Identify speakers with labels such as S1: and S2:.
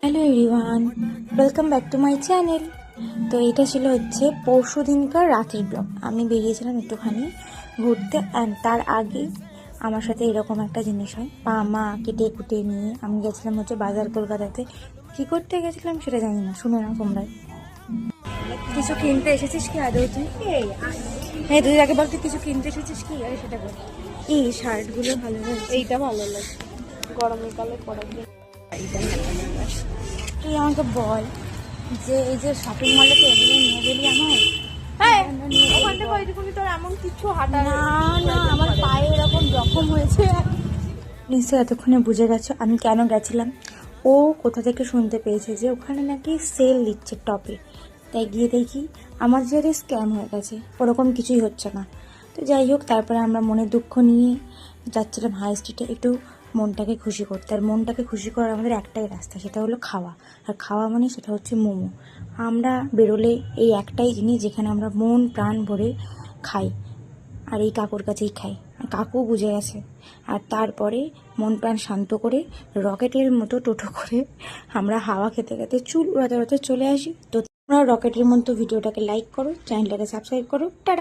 S1: Hello everyone, welcome back to my channel. তো এটা ছিল হচ্ছে পরশু দিনকার রাতের ব্লগ। আমি বেরিয়েছিলাম একটুখানি ঘুরতে, অ্যান্ড তার আগে আমার সাথে এরকম একটা জিনিস হয়। পা মা কেটে কুটে নিয়ে আমি গেছিলাম হচ্ছে বাজার কলকাতাতে। কী করতে গেছিলাম সেটা জানি না, শুনে না তোমরা। কিছু কিনতে এসেছিস কি আদৌ তুই? হ্যাঁ, তুই আগে বল তুই কিছু কিনতে এসেছিস কি? আরে সেটা বল। এই শার্টগুলো ভালো লাগছে,
S2: এইটা ভালো লাগে গরমের কালে পরার জন্য।
S1: তুই আমাকে বল যে এই যে শপিং মলে তো এগুলো নিয়ে গেলি আমার।
S2: ওখান থেকে ওইটুকুনি তোর এমন কিছু হাঁটা
S1: না না, আমার পায়ে এরকম জখম হয়েছে। নিশ্চয়ই এতক্ষণে বুঝে গেছো আমি কেন গেছিলাম। ও কোথা থেকে শুনতে পেয়েছে যে ওখানে নাকি সেল দিচ্ছে টপে, তাই গিয়ে দেখি আমার যে স্ক্যাম হয়ে গেছে, ওরকম কিছুই হচ্ছে না। তো যাই হোক, তারপরে আমরা মনে দুঃখ নিয়ে যাচ্ছিলাম হাই স্ট্রিটে একটু মনটাকে খুশি করতে। আর মনটাকে খুশি করার আমাদের একটাই রাস্তা, সেটা হলো খাওয়া। আর খাওয়া মানে সেটা হচ্ছে মোমো। আমরা বেরোলে এই একটাই জিনিস যেখানে আমরা মন প্রাণ ভরে খাই, আর এই কাকুর কাছেই খাই। আর কাকু বুঝে গেছে। আর তারপরে মন প্রাণ শান্ত করে রকেটের মতো টোটো করে আমরা হাওয়া খেতে খেতে চুল উড়াতে উড়াতে চলে আসি। তো তোমরা রকেটের মতো ভিডিওটাকে লাইক করো, চ্যানেলটাকে সাবস্ক্রাইব করো। টাটা।